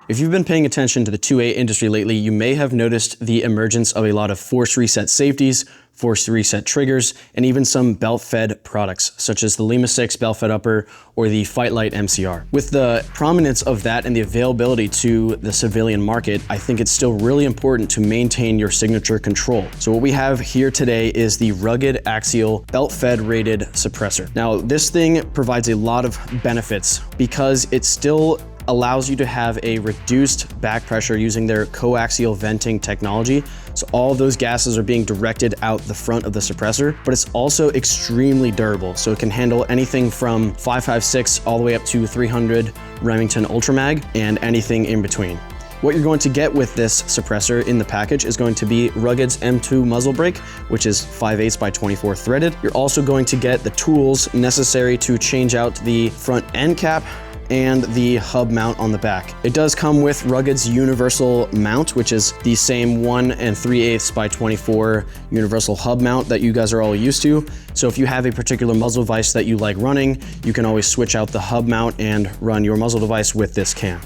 If you've been paying attention to the 2A industry lately, you may have noticed the emergence of a lot of force reset safeties, force reset triggers, and even some belt-fed products, such as the Lima 6 belt-fed upper or the Fight Light MCR. With the prominence of that and the availability to the civilian market, I think it's still really important to maintain your signature control. So what we have here today is the Rugged Axial belt-fed rated suppressor. Now, this thing provides a lot of benefits because it still allows you to have a reduced back pressure using their coaxial venting technology. So all of those gases are being directed out the front of the suppressor, but it's also extremely durable. So it can handle anything from 5.56 all the way up to 300 Remington Ultra Mag and anything in between. What you're going to get with this suppressor in the package is going to be Rugged's M2 muzzle brake, which is 5/8 by 24 threaded. You're also going to get the tools necessary to change out the front end cap and the hub mount on the back. It does come with Rugged's universal mount, which is the same 1 3/8 by 24 universal hub mount that you guys are all used to. So if you have a particular muzzle device that you like running, you can always switch out the hub mount and run your muzzle device with this cam.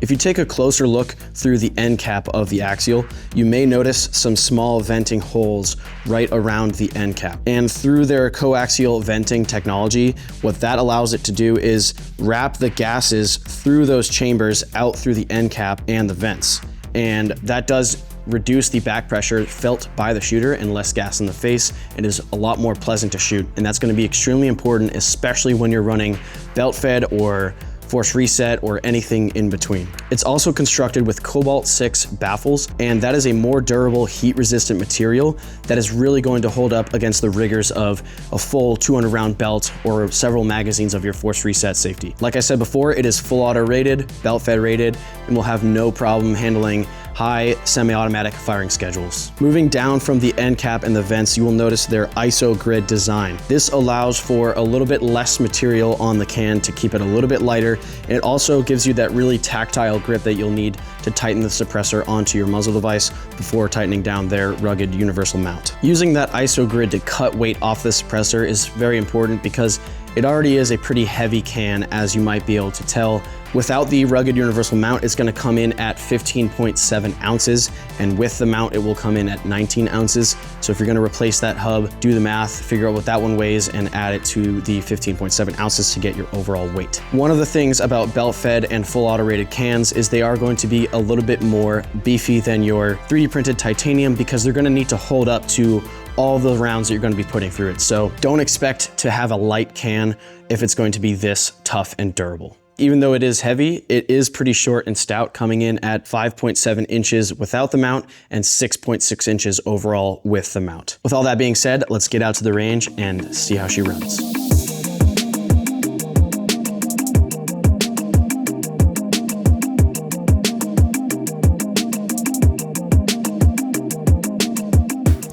If you take a closer look through the end cap of the Axial, you may notice some small venting holes right around the end cap. And through their coaxial venting technology, what that allows it to do is wrap the gases through those chambers out through the end cap and the vents. And that does reduce the back pressure felt by the shooter and less gas in the face. It is a lot more pleasant to shoot. And that's going to be extremely important, especially when you're running belt fed or force reset or anything in between. It's also constructed with cobalt 6 baffles, and that is a more durable, heat resistant material that is really going to hold up against the rigors of a full 200 round belt or several magazines of your force reset safety. Like I said before, it is full auto rated, belt fed rated, and will have no problem handling high semi-automatic firing schedules. Moving down from the end cap and the vents, you will notice their ISO grid design. This allows for a little bit less material on the can to keep it a little bit lighter, and it also gives you that really tactile grip that you'll need to tighten the suppressor onto your muzzle device before tightening down their rugged universal mount. Using that ISO grid to cut weight off the suppressor is very important because it already is a pretty heavy can, as you might be able to tell. Without the rugged universal mount, it's going to come in at 15.7 ounces, and with the mount, it will come in at 19 ounces. So if you're going to replace that hub, do the math, figure out what that one weighs, and add it to the 15.7 ounces to get your overall weight. One of the things about belt-fed and full auto-rated cans is they are going to be a little bit more beefy than your 3D printed titanium because they're going to need to hold up to all the rounds that you're going to be putting through it. So don't expect to have a light can if it's going to be this tough and durable. Even though it is heavy, it is pretty short and stout, coming in at 5.7 inches without the mount and 6.6 inches overall with the mount. With all that being said, let's get out to the range and see how she runs.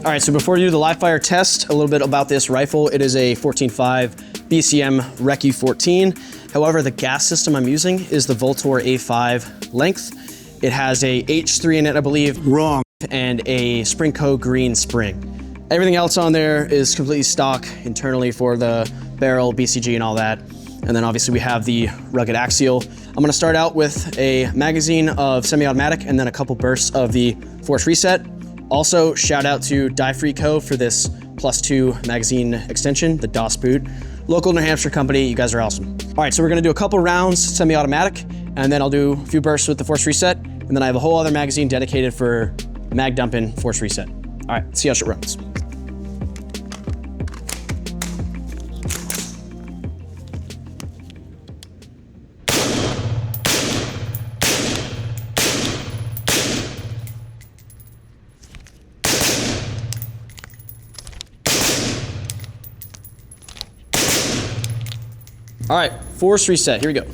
All right, so before you do the live fire test, a little bit about this rifle. It is a 14.5 BCM Recu 14. However, the gas system I'm using is the Voltor A5 length. It has a H3 in it, I believe. Wrong. And a Springco green spring. Everything else on there is completely stock internally for the barrel, BCG, and all that. And then obviously we have the Rugged Axial. I'm gonna start out with a magazine of semi-automatic and then a couple bursts of the Force Reset. Also, shout out to Die Free Co. for this +2 magazine extension, the DOS boot. Local New Hampshire company, you guys are awesome. All right, so we're gonna do a couple rounds semi-automatic, and then I'll do a few bursts with the Force Reset, and then I have a whole other magazine dedicated for mag dumping Force Reset. All right, let's see how shit runs. All right, Force Reset, here we go.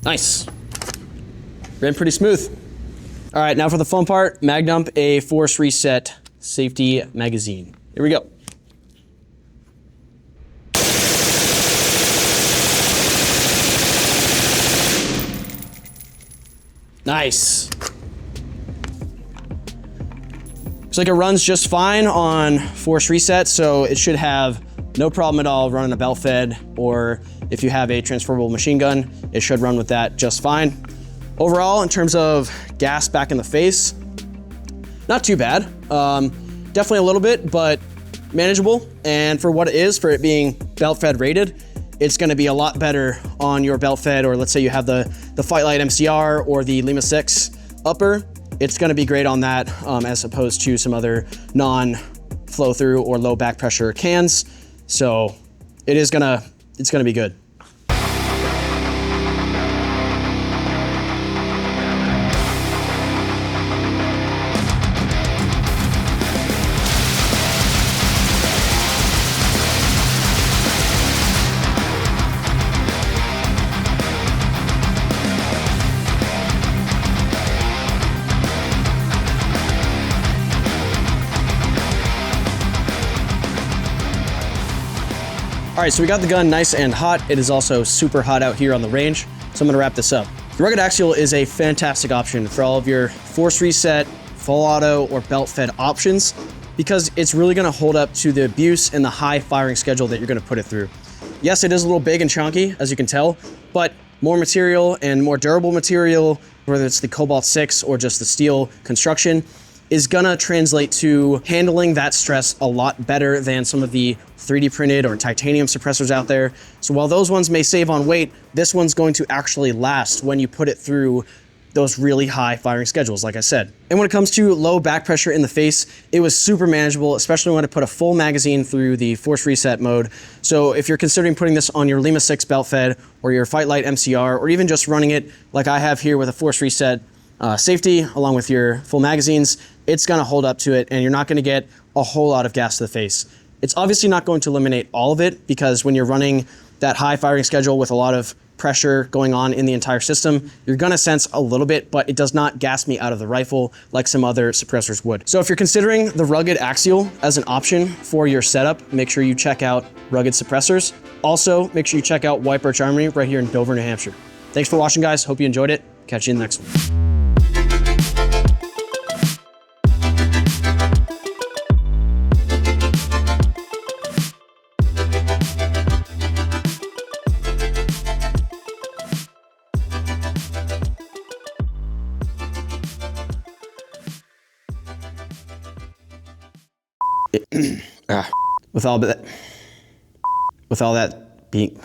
Nice. Ran pretty smooth. All right, now for the fun part, mag dump a Force Reset safety magazine. Here we go. Nice. Looks like it runs just fine on Force Reset, so it should have no problem at all running a belt fed, or if you have a transferable machine gun, it should run with that just fine. Overall, in terms of gas back in the face, not too bad. Definitely a little bit, but manageable. And for what it is, for it being belt fed rated, it's gonna be a lot better on your belt fed, or let's say you have the Fight Light MCR or the Lima 6 upper, it's gonna be great on that as opposed to some other non-flow through or low back pressure cans. So it's gonna be good. All right, so we got the gun nice and hot. It is also super hot out here on the range, so I'm gonna wrap this up. The Rugged Axial is a fantastic option for all of your force reset, full auto, or belt fed options, because it's really gonna hold up to the abuse and the high firing schedule that you're gonna put it through. Yes, it is a little big and chunky, as you can tell, but more material and more durable material, whether it's the Cobalt 6 or just the steel construction, is gonna translate to handling that stress a lot better than some of the 3D printed or titanium suppressors out there. So while those ones may save on weight, this one's going to actually last when you put it through those really high firing schedules, like I said. And when it comes to low back pressure in the face, it was super manageable, especially when I put a full magazine through the force reset mode. So if you're considering putting this on your Lima 6 belt fed or your Fight Light MCR, or even just running it like I have here with a force reset safety along with your full magazines, it's gonna hold up to it and you're not gonna get a whole lot of gas to the face. It's obviously not going to eliminate all of it, because when you're running that high firing schedule with a lot of pressure going on in the entire system, you're gonna sense a little bit, but it does not gas me out of the rifle like some other suppressors would. So if you're considering the Rugged Axial as an option for your setup, make sure you check out Rugged Suppressors. Also, make sure you check out White Birch Armory right here in Dover, New Hampshire. Thanks for watching, guys. Hope you enjoyed it. Catch you in the next one. With all that being